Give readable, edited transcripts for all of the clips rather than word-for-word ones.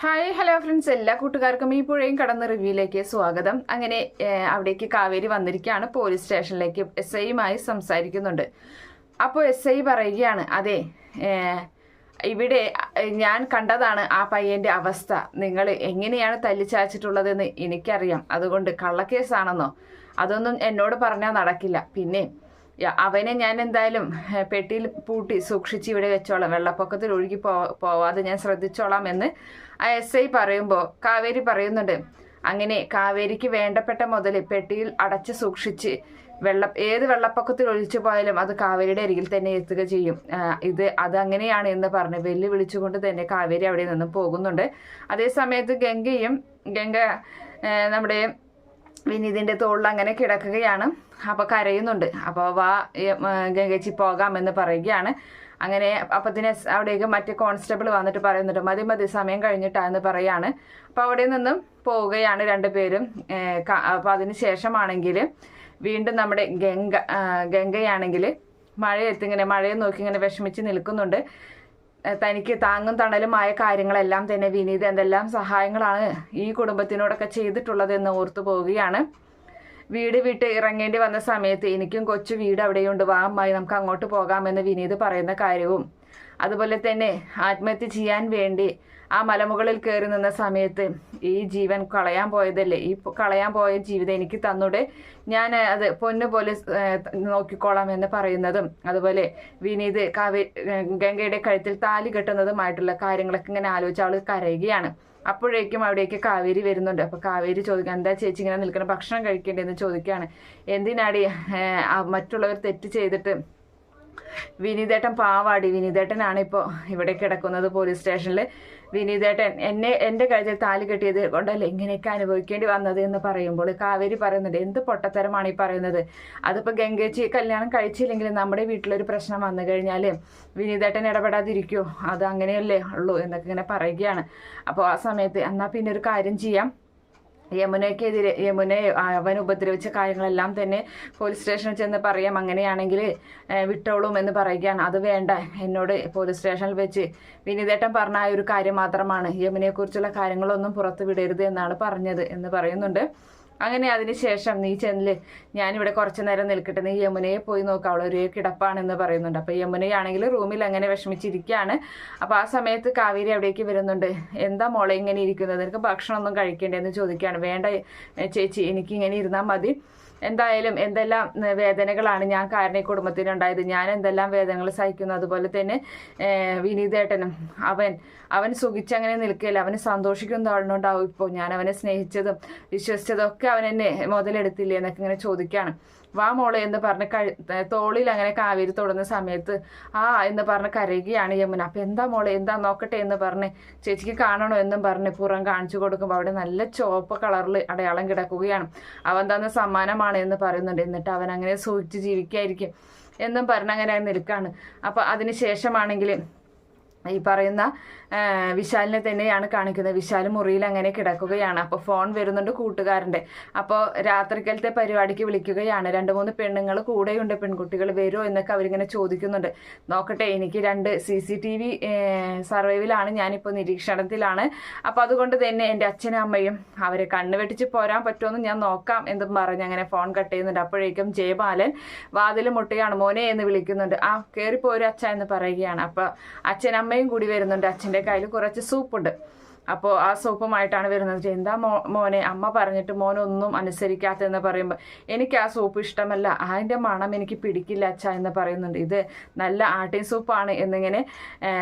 Hi hello friends, എല്ലാ കൂട്ടുകാർക്കും ഈ പുഴയും കടന്ന റിവ്യൂയിലേക്ക് സ്വാഗതം. അങ്ങനെ അവിടേക്ക് കാവേരി വന്നിരിക്കുകയാണ്. പോലീസ് സ്റ്റേഷനിലേക്ക് SIയുമായി സംസാരിക്കുന്നുണ്ട്. അപ്പോൾ SI പറയുകയാണ്, അതെ ഇവിടെ ഞാൻ കണ്ടതാണ് ആ പയ്യന്റെ അവസ്ഥ. നിങ്ങൾ എങ്ങനെയാണ് തല്ലിച്ചാച്ചിട്ടുള്ളതെന്ന് എനിക്കറിയാം. അതുകൊണ്ട് കള്ളക്കേസാണെന്നോ അതൊന്നും എന്നോട് പറഞ്ഞാൽ നടക്കില്ല. പിന്നെ അവനെ ഞാൻ എന്തായാലും പെട്ടിയിൽ പൂട്ടി സൂക്ഷിച്ച് ഇവിടെ വെച്ചോളാം, വെള്ളപ്പൊക്കത്തിൽ ഒഴുകി പോവാതെ ഞാൻ ശ്രദ്ധിച്ചോളാം എന്ന് ആ SI പറയുമ്പോൾ കാവേരി പറയുന്നുണ്ട്, അങ്ങനെ കാവേരിക്ക് വേണ്ടപ്പെട്ട മുതൽ പെട്ടിയിൽ അടച്ച് സൂക്ഷിച്ച് ഏത് വെള്ളപ്പൊക്കത്തിൽ ഒഴിച്ചു പോയാലും അത് കാവേരിയുടെ അരികിൽ തന്നെ എത്തുക ചെയ്യും. അത് അങ്ങനെയാണ് എന്ന് പറഞ്ഞ് വെല്ലുവിളിച്ചുകൊണ്ട് തന്നെ കാവേരി അവിടെ നിന്നും പോകുന്നുണ്ട്. അതേ സമയത്ത് ഗംഗ നമ്മുടെ വിനീതിന്റെ തോളിൽ അങ്ങനെ കിടക്കുകയാണ്. അപ്പൊ കരയുന്നുണ്ട്. അപ്പോൾ വാ ഗംഗേച്ചി പോകാമെന്ന് പറയുകയാണ്. അങ്ങനെ അപ്പത്തിന് അവിടേക്ക് മറ്റേ കോൺസ്റ്റബിൾ വന്നിട്ട് പറയുന്നുണ്ട്, മതി സമയം കഴിഞ്ഞിട്ടാന്ന് പറയാണ്. അപ്പൊ അവിടെ നിന്നും പോവുകയാണ് രണ്ടുപേരും. അപ്പൊ അതിന് ശേഷമാണെങ്കിൽ വീണ്ടും നമ്മുടെ ഗംഗയാണെങ്കിൽ മഴയെ നോക്കി ഇങ്ങനെ വിഷമിച്ച് നിൽക്കുന്നുണ്ട്. തനിക്ക് താങ്ങും തണലുമായ കാര്യങ്ങളെല്ലാം തന്നെ വിനീത് എന്തെല്ലാം സഹായങ്ങളാണ് ഈ കുടുംബത്തിനോടൊക്കെ ചെയ്തിട്ടുള്ളതെന്ന് ഓർത്തു പോവുകയാണ്. വീട് വിട്ട് ഇറങ്ങേണ്ടി വന്ന സമയത്ത് എനിക്കും കൊച്ചു വീട് അവിടെയുണ്ട്, വാ അമ്മായി നമുക്ക് അങ്ങോട്ട് പോകാമെന്ന് വിനീത് പറയുന്ന കാര്യവും, അതുപോലെ തന്നെ ആത്മഹത്യ ചെയ്യാൻ വേണ്ടി ആ മലമുകളിൽ കയറി നിന്ന സമയത്ത് ഈ ജീവൻ കളയാൻ പോയതല്ലേ, ഈ കളയാൻ പോയ ജീവിതം എനിക്ക് തന്നൂടെ, ഞാൻ അത് പൊന്നു പോലെ നോക്കിക്കോളാം എന്ന് പറയുന്നതും, അതുപോലെ വിനീത് ഗംഗയുടെ കഴുത്തിൽ താലി കെട്ടുന്നതുമായിട്ടുള്ള കാര്യങ്ങളൊക്കെ ഇങ്ങനെ ആലോചിച്ച് അവൾ കരയുകയാണ്. അപ്പോഴേക്കും അവിടേക്ക് കാവേരി വരുന്നുണ്ട്. അപ്പോൾ കാവേരി ചോദിക്കുക, എന്താ ചേച്ചി ഇങ്ങനെ നിൽക്കണം, ഭക്ഷണം കഴിക്കേണ്ടതെന്ന് ചോദിക്കുകയാണ്. എന്തിനാടി മറ്റുള്ളവർ തെറ്റ് ചെയ്തിട്ട്, വിനീതേട്ടൻ പാവാടി, വിനീതേട്ടനാണ് ഇപ്പോൾ ഇവിടെ കിടക്കുന്നത് പോലീസ് സ്റ്റേഷനിൽ. വിനീതേട്ടൻ എൻ്റെ കഴുത്തിൽ താലി കെട്ടിയത് കൊണ്ടല്ലേ ഇങ്ങനെയൊക്കെ അനുഭവിക്കേണ്ടി വന്നത് എന്ന് പറയുമ്പോൾ കാവേരി പറയുന്നുണ്ട്, എന്ത് പൊട്ടത്തരമാണ് ഈ പറയുന്നത്. അതിപ്പോൾ ഗംഗേച്ചി കല്യാണം കഴിച്ചില്ലെങ്കിൽ നമ്മുടെ വീട്ടിലൊരു പ്രശ്നം വന്നു കഴിഞ്ഞാൽ വിനീതേട്ടൻ ഇടപെടാതിരിക്കുമോ, അത് അങ്ങനെയല്ലേ ഉള്ളൂ എന്നൊക്കെ ഇങ്ങനെ പറയുകയാണ്. അപ്പോൾ ആ സമയത്ത് എന്നാൽ പിന്നെ ഒരു കാര്യം ചെയ്യാം, യമുനയെ അവൻ ഉപദ്രവിച്ച കാര്യങ്ങളെല്ലാം തന്നെ പോലീസ് സ്റ്റേഷനിൽ ചെന്ന് പറയാം, അങ്ങനെയാണെങ്കിൽ വിട്ടോളും എന്ന് പറയുകയാണ്. അത് വേണ്ട, എന്നോട് പോലീസ് സ്റ്റേഷനിൽ വെച്ച് വിനീതേട്ടൻ പറഞ്ഞ ആ ഒരു കാര്യം മാത്രമാണ്, യമുനയെക്കുറിച്ചുള്ള കാര്യങ്ങളൊന്നും പുറത്ത് വിടരുത് എന്നാണ് പറഞ്ഞത് എന്ന് പറയുന്നുണ്ട്. അങ്ങനെ അതിനുശേഷം നീ ചെന്നില് ഞാനിവിടെ കുറച്ചു നേരം നിൽക്കട്ടെ, നീ യമുനയെ പോയി നോക്കാം, അവളൊരു കിടപ്പാണെന്ന് പറയുന്നുണ്ട്. അപ്പോൾ യമുനയാണെങ്കിൽ റൂമിൽ അങ്ങനെ വിഷമിച്ചിരിക്കുകയാണ്. അപ്പോൾ ആ സമയത്ത് കാവേരി അവിടേക്ക് വരുന്നുണ്ട്. എന്താ മോളെ ഇങ്ങനെ ഇരിക്കുന്നത്, നിനക്ക് ഭക്ഷണമൊന്നും കഴിക്കേണ്ടതെന്ന് ചോദിക്കുകയാണ്. വേണ്ട ചേച്ചി, എനിക്ക് ഇങ്ങനെ ഇരുന്നാൽ മതി, എന്തായാലും എന്തെല്ലാം വേദനകളാണ് ഞാൻ കാരണം ഈ കുടുംബത്തിനുണ്ടായത്, ഞാൻ എന്തെല്ലാം വേദനകൾ സഹിക്കുന്നു, അതുപോലെ തന്നെ വിനീതേട്ടനും അവൻ സുഖിച്ചങ്ങനെ നിൽക്കുകയില്ല, അവന് സന്തോഷിക്കുന്നതാണുണ്ടാവും. ഇപ്പോൾ ഞാൻ അവനെ സ്നേഹിച്ചതും വിശ്വസിച്ചതും ഒക്കെ അവൻ എന്നെ മുതലെടുത്തില്ലേ എന്നൊക്കെ ഇങ്ങനെ ചോദിക്കുകയാണ്. വാ മോളെ എന്ന് പറഞ്ഞ് തോളിൽ അങ്ങനെ കാവേരി തൊടുന്ന സമയത്ത് എന്ന് പറഞ്ഞ് കരയുകയാണ് യമുന. അപ്പം എന്താ മോളെ, എന്താ നോക്കട്ടെ എന്ന് പറഞ്ഞ് ചേച്ചിക്ക് കാണണോ എന്നും പറഞ്ഞ് പുറം കാണിച്ചു കൊടുക്കുമ്പോൾ അവിടെ നല്ല ചുവപ്പ് കളറിൽ അടയാളം കിടക്കുകയാണ്. അവൻ തന്ന സമ്മാനമാണ് എന്ന് പറയുന്നുണ്ട്. എന്നിട്ട് അവൻ അങ്ങനെ സൂക്ഷിച്ച് ജീവിക്കായിരിക്കും എന്നും പറഞ്ഞ് അങ്ങനെ നിൽക്കുകയാണ്. അപ്പം അതിന് ശേഷമാണെങ്കിൽ ഈ പറയുന്ന വിശാലിനെ തന്നെയാണ് കാണിക്കുന്നത്. വിശാൽ മുറിയിൽ അങ്ങനെ കിടക്കുകയാണ്. അപ്പോൾ ഫോൺ വരുന്നുണ്ട് കൂട്ടുകാരൻ്റെ. അപ്പോൾ രാത്രിക്കലത്തെ പരിപാടിക്ക് വിളിക്കുകയാണ്. 2-3 പെണ്ണുങ്ങൾ കൂടെയുണ്ട്, പെൺകുട്ടികൾ വരുമോ എന്നൊക്കെ അവരിങ്ങനെ ചോദിക്കുന്നുണ്ട്. നോക്കട്ടെ, എനിക്ക് 2 CCTV സർവൈവിലാണ്, ഞാനിപ്പോൾ നിരീക്ഷണത്തിലാണ്. അപ്പോൾ അതുകൊണ്ട് തന്നെ എൻ്റെ അച്ഛനും അമ്മയും അവരെ കണ്ണു വെട്ടിച്ച് പോരാൻ പറ്റുമെന്ന് ഞാൻ നോക്കാം എന്നും പറഞ്ഞ് അങ്ങനെ ഫോൺ കട്ട് ചെയ്യുന്നുണ്ട്. അപ്പോഴേക്കും ജയബാലൻ വാതിൽ മുട്ടുകയാണ്. മോനെ എന്ന് വിളിക്കുന്നുണ്ട്. കയറിപ്പോരും അച്ഛ എന്ന് പറയുകയാണ്. അപ്പോൾ അച്ഛനമ്മയും കൂടി വരുന്നുണ്ട്. അച്ഛൻ്റെ കയ്യിൽ കുറച്ച് സൂപ്പുണ്ട്. അപ്പോൾ ആ സൂപ്പുമായിട്ടാണ് വരുന്നത്. എന്താ മോനെ, അമ്മ പറഞ്ഞിട്ട് മോനൊന്നും അനുസരിക്കാത്തെന്ന് പറയുമ്പോൾ എനിക്ക് ആ സൂപ്പ് ഇഷ്ടമല്ല, അതിൻ്റെ മണം എനിക്ക് പിടിക്കില്ല അച്ഛ എന്ന് പറയുന്നുണ്ട്. ഇത് നല്ല ആട്ടിൻ സൂപ്പാണ് എന്നിങ്ങനെ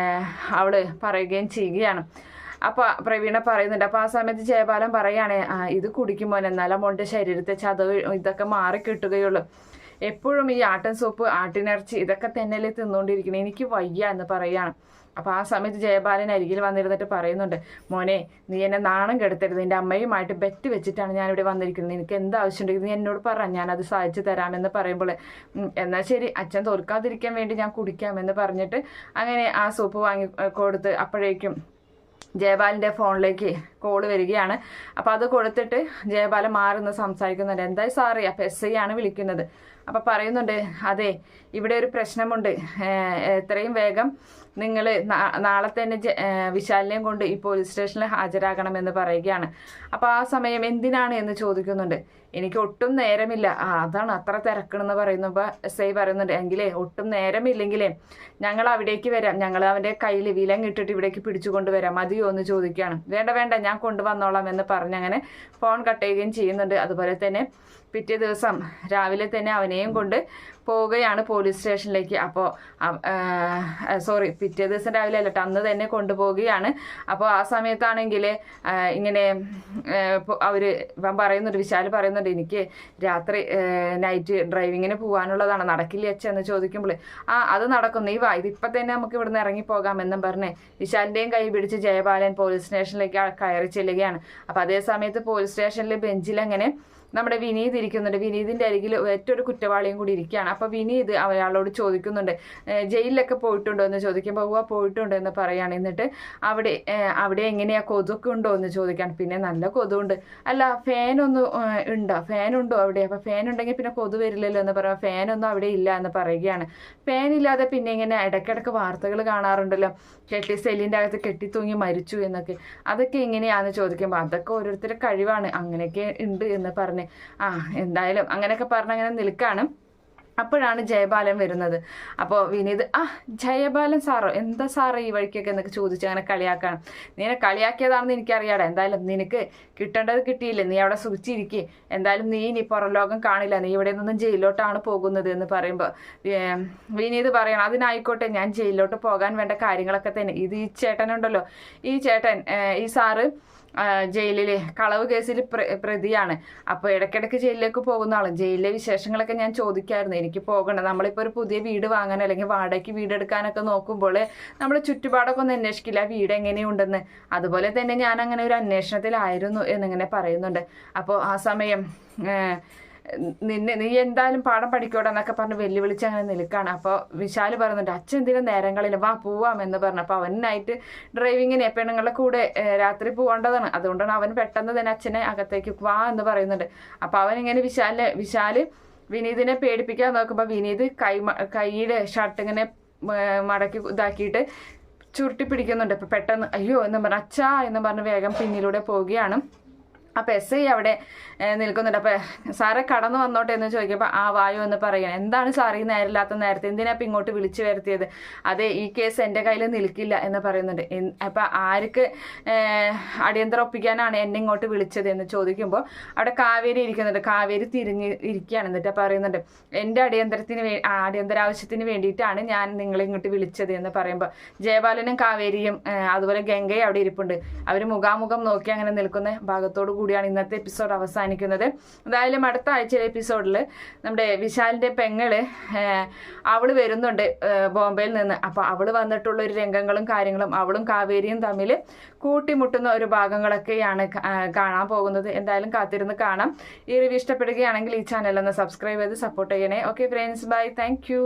അവൾ പറയുകയും ചെയ്യുകയാണ്. അപ്പോൾ പ്രവീണ പറയുന്നുണ്ട്. അപ്പോൾ ആ സമയത്ത് ജയപാലൻ പറയുകയാണ്, ഇത് കുടിക്കുമ്പോൾ എന്നാലും മോളുടെ ശരീരത്തെ ചതവ് ഇതൊക്കെ മാറി കിട്ടുകയുള്ളൂ, എപ്പോഴും ഈ ആട്ടൻ സൂപ്പ് ആട്ടിനിറച്ചി ഇതൊക്കെ തന്നെയല്ലേ തിന്നുകൊണ്ടിരിക്കുന്നത്, എനിക്ക് വയ്യ എന്ന് പറയുകയാണ്. അപ്പോൾ ആ സമയത്ത് ജയബാലൻ അരികിൽ വന്നിരുന്നിട്ട് പറയുന്നുണ്ട്, മോനെ നീ എന്നെ നാണം കെടുത്തരുത്, എൻ്റെ അമ്മയുമായിട്ട് ബെറ്റ് വെച്ചിട്ടാണ് ഞാനിവിടെ വന്നിരിക്കുന്നത്, നിനക്ക് എന്താവശ്യമുണ്ടെങ്കിൽ നീ എന്നോട് പറ, ഞാനത് സാധിച്ചു തരാമെന്ന് പറയുമ്പോൾ എന്നാൽ ശരി അച്ഛൻ തോൽക്കാതിരിക്കാൻ വേണ്ടി ഞാൻ കുടിക്കാമെന്ന് പറഞ്ഞിട്ട് അങ്ങനെ ആ സൂപ്പ് വാങ്ങി കൊടുത്ത് അപ്പോഴേക്കും ജയപാലിൻ്റെ ഫോണിലേക്ക് കോള് വരികയാണ്. അപ്പോൾ അത് കൊടുത്തിട്ട് ജയപാലൻ മാറുന്ന സംസാരിക്കുന്നുണ്ട്. എന്തായി സാറേ, അപ്പോൾ SI ആണ് വിളിക്കുന്നത്. അപ്പോൾ പറയുന്നുണ്ട് അതെ ഇവിടെ ഒരു പ്രശ്നമുണ്ട്, എത്രയും വേഗം നിങ്ങൾ നാളെ തന്നെ വിശാലിനെയും കൊണ്ട് ഈ പോലീസ് സ്റ്റേഷനിൽ ഹാജരാകണമെന്ന് പറയുകയാണ്. അപ്പോൾ ആ സമയം എന്തിനാണ് എന്ന് ചോദിക്കുന്നുണ്ട്. എനിക്ക് ഒട്ടും നേരമില്ല, അതാണ് അത്ര തിരക്കണമെന്ന് പറയുമ്പോൾ എസ് ഐ പറയുന്നുണ്ട് എങ്കിലേ ഒട്ടും നേരമില്ലെങ്കിലേ ഞങ്ങൾ അവിടേക്ക് വരാം, ഞങ്ങൾ അവൻ്റെ കയ്യിൽ വിലങ്ങിട്ടിട്ട് ഇവിടേക്ക് പിടിച്ചു കൊണ്ടുവരാം, മതിയോ എന്ന് ചോദിക്കുകയാണ്. വേണ്ട വേണ്ട ഞാൻ കൊണ്ടുവന്നോളാം എന്ന് പറഞ്ഞ് അങ്ങനെ ഫോൺ കട്ട് ചെയ്യുകയും ചെയ്യുന്നുണ്ട്. അതുപോലെ തന്നെ പിറ്റേ ദിവസം രാവിലെ തന്നെ അവനെയും കൊണ്ട് പോവുകയാണ് പോലീസ് സ്റ്റേഷനിലേക്ക്. അപ്പോൾ പിറ്റേ ദിവസം രാവിലെ അല്ലട്ടോ, അന്ന് തന്നെ കൊണ്ടുപോവുകയാണ്. അപ്പോൾ ആ സമയത്താണെങ്കിൽ ഇങ്ങനെ ഇവൻ പറയുന്നുണ്ട്, വിശാൽ പറയുന്നുണ്ട് എനിക്ക് രാത്രി നൈറ്റ് ഡ്രൈവിങ്ങിന് പോകാനുള്ളതാണ്, നടക്കില്ല അച്ഛന്ന് ചോദിക്കുമ്പോൾ അത് നടക്കും, നീ വാ, ഇതിപ്പം തന്നെ നമുക്ക് ഇവിടുന്ന് ഇറങ്ങിപ്പോകാമെന്നും പറഞ്ഞ് വിശാലിൻ്റെയും കൈ പിടിച്ച് ജയപാലൻ പോലീസ് സ്റ്റേഷനിലേക്ക് കയറി ചെല്ലുകയാണ്. അപ്പോൾ അതേ സമയത്ത് പോലീസ് സ്റ്റേഷനിൽ ബെഞ്ചിൽ അങ്ങനെ നമ്മുടെ വിനീത് ഇരിക്കുന്നുണ്ട്. വിനീതിൻ്റെ അരികിൽ ഏറ്റൊരു കുറ്റവാളിയും കൂടി ഇരിക്കുകയാണ്. അപ്പോൾ വിനീത് അയാളോട് ചോദിക്കുന്നുണ്ട് ജയിലിലൊക്കെ പോയിട്ടുണ്ടോ എന്ന് ചോദിക്കുമ്പോൾ പോയിട്ടുണ്ടോ എന്ന് പറയുകയാണ്. എന്നിട്ട് അവിടെ എങ്ങനെയാ കൊതുക്കെ ഉണ്ടോ എന്ന് ചോദിക്കുകയാണ്. പിന്നെ നല്ല കൊതുണ്ട്, അല്ല ഫാനൊന്നും ഉണ്ടോ, ഫാനുണ്ടോ അവിടെ? അപ്പോൾ ഫാൻ ഉണ്ടെങ്കിൽ പിന്നെ കൊതു വരില്ലല്ലോ എന്ന് പറയുമ്പോൾ ഫാനൊന്നും അവിടെ ഇല്ല എന്ന് പറയുകയാണ്. ഫാനില്ലാതെ പിന്നെ ഇങ്ങനെ ഇടയ്ക്കിടയ്ക്ക് വാർത്തകൾ കാണാറുണ്ടല്ലോ, സെല്ലിൻ്റെ അകത്ത് കെട്ടിത്തൂങ്ങി മരിച്ചു എന്നൊക്കെ, അതൊക്കെ എങ്ങനെയാണെന്ന് ചോദിക്കുമ്പോൾ അതൊക്കെ ഓരോരുത്തരുടെ കഴിവാണ്, അങ്ങനെയൊക്കെ ഉണ്ട് എന്ന് പറഞ്ഞ് എന്തായാലും അങ്ങനെയൊക്കെ പറഞ്ഞ് അങ്ങനെ നിൽക്കാണ്. അപ്പോഴാണ് ജയബാലൻ വരുന്നത്. അപ്പോൾ വിനീത് ജയബാലൻ സാറോ, എന്താ സാറോ ഈ വഴിക്കൊക്കെ എന്നൊക്കെ ചോദിച്ച് അങ്ങനെ കളിയാക്കാണ്. നീനെ കളിയാക്കിയതാണെന്ന് എനിക്കറിയാടാ, എന്തായാലും നിനക്ക് കിട്ടേണ്ടത് കിട്ടിയില്ലേ, നീ അവിടെ സൂക്ഷിച്ചിരിക്കേ, എന്തായാലും നീ ഇനി പുറം ലോകം കാണില്ല, നീ ഇവിടെ നിന്നും ജയിലിലോട്ടാണ് പോകുന്നത് എന്ന് പറയുമ്പോൾ വിനീത് പറയണം അതിനായിക്കോട്ടെ, ഞാൻ ജയിലിലോട്ട് പോകാൻ വേണ്ട കാര്യങ്ങളൊക്കെ തന്നെ, ഇത് ഈ ചേട്ടനുണ്ടല്ലോ, ഈ ചേട്ടൻ ഈ സാറ് ജയിലിൽ കളവ് കേസിൽ പ്രതിയാണ്. അപ്പോൾ ഇടയ്ക്കിടയ്ക്ക് ജയിലിലേക്ക് പോകുന്ന ആളും ജയിലിലെ വിശേഷങ്ങളൊക്കെ ഞാൻ ചോദിക്കായിരുന്നു, എനിക്ക് പോകണം, നമ്മളിപ്പോൾ ഒരു പുതിയ വീട് വാങ്ങാൻ അല്ലെങ്കിൽ വാടകയ്ക്ക് വീടെടുക്കാനൊക്കെ നോക്കുമ്പോൾ നമ്മൾ ചുറ്റുപാടൊക്കെ ഒന്ന് അന്വേഷിക്കില്ല വീട് എങ്ങനെയുണ്ടെന്ന്, അതുപോലെ തന്നെ ഞാൻ അങ്ങനെ ഒരു അന്വേഷണത്തിലായിരുന്നു എന്നിങ്ങനെ പറയുന്നുണ്ട്. അപ്പോൾ ആ സമയം നീ എന്തായാലും പാഠം പഠിക്കോടെ എന്നൊക്കെ പറഞ്ഞ് വെല്ലുവിളിച്ച് അങ്ങനെ നിൽക്കുകയാണ്. അപ്പോൾ വിശാൽ പറയുന്നുണ്ട് അച്ഛൻ എന്തിനും നേരങ്ങളിൽ വാ പോവാമെന്ന് പറഞ്ഞു. അപ്പോൾ അവനായിട്ട് ഡ്രൈവിങ്ങിന് പെണ്ണുങ്ങളുടെ കൂടെ രാത്രി പോകേണ്ടതാണ്, അതുകൊണ്ടാണ് അവൻ പെട്ടെന്ന് തന്നെ അച്ഛനെ അകത്തേക്ക് വാ എന്ന് പറയുന്നുണ്ട്. അപ്പോൾ അവനിങ്ങനെ വിശാല് വിനീതിനെ പേടിപ്പിക്കാൻ നോക്കുമ്പോൾ വിനീത് കൈയുടെ ഷർട്ട് ഇങ്ങനെ മടക്കി ഇതാക്കിയിട്ട് ചുരുട്ടി പിടിക്കുന്നുണ്ട്. അപ്പോൾ പെട്ടെന്ന് അയ്യോ എന്ന് പറഞ്ഞ് അച്ഛാ എന്ന് പറഞ്ഞ് വേഗം പിന്നിലൂടെ പോവുകയാണ്. അപ്പോൾ എസ് ഐ അവിടെ നിൽക്കുന്നുണ്ട്. അപ്പോൾ സാറെ കടന്നു വന്നോട്ടെ എന്ന് ചോദിക്കുമ്പോൾ വായു എന്ന് പറയണം. എന്താണ് സാർ ഈ നേരമില്ലാത്ത നേരത്തെ എന്തിനാ ഇപ്പം ഇങ്ങോട്ട് വിളിച്ചു വരുത്തിയത്? അതെ ഈ കേസ് എൻ്റെ കയ്യിൽ നിൽക്കില്ല എന്ന് പറയുന്നുണ്ട്. അപ്പം ആർക്ക് അടിയന്തരം ഒപ്പിക്കാനാണ് എന്നെ ഇങ്ങോട്ട് വിളിച്ചത് എന്ന് ചോദിക്കുമ്പോൾ അവിടെ കാവേരി ഇരിക്കുന്നുണ്ട്. കാവേരി തിരിഞ്ഞ് ഇരിക്കുകയാണ്. എന്നിട്ട് പറയുന്നുണ്ട് എൻ്റെ അടിയന്തരാവശ്യത്തിന് വേണ്ടിയിട്ടാണ് ഞാൻ നിങ്ങളെ ഇങ്ങോട്ട് വിളിച്ചത് എന്ന് പറയുമ്പോൾ ജയപാലനും കാവേരിയും അതുപോലെ ഗംഗയും അവിടെ ഇരിപ്പുണ്ട്. അവർ മുഖാമുഖം നോക്കി അങ്ങനെ നിൽക്കുന്ന ഭാഗത്തോട് കൂടിയാണ് ഇന്നത്തെ എപ്പിസോഡ് അവസാനിക്കുന്നത്. എന്തായാലും അടുത്ത ആഴ്ചയിലെ എപ്പിസോഡിൽ നമ്മുടെ വിശാലിൻ്റെ പെങ്ങള് അവള് വരുന്നുണ്ട് ബോംബെയിൽ നിന്ന്. അപ്പോൾ അവള് വന്നിട്ടുള്ള ഒരു രംഗങ്ങളും കാര്യങ്ങളും അവളും കാവേരിയും തമ്മിൽ കൂട്ടിമുട്ടുന്ന ഒരു ഭാഗങ്ങളൊക്കെയാണ് കാണാൻ പോകുന്നത്. എന്തായാലും കാത്തിരുന്ന് കാണാം. ഈ റിവ്യൂ ഇഷ്ടപ്പെടുകയാണെങ്കിൽ ഈ ചാനൽ ഒന്ന് സബ്സ്ക്രൈബ് ചെയ്ത് സപ്പോർട്ട് ചെയ്യണേ. Okay friends, bye, thank U.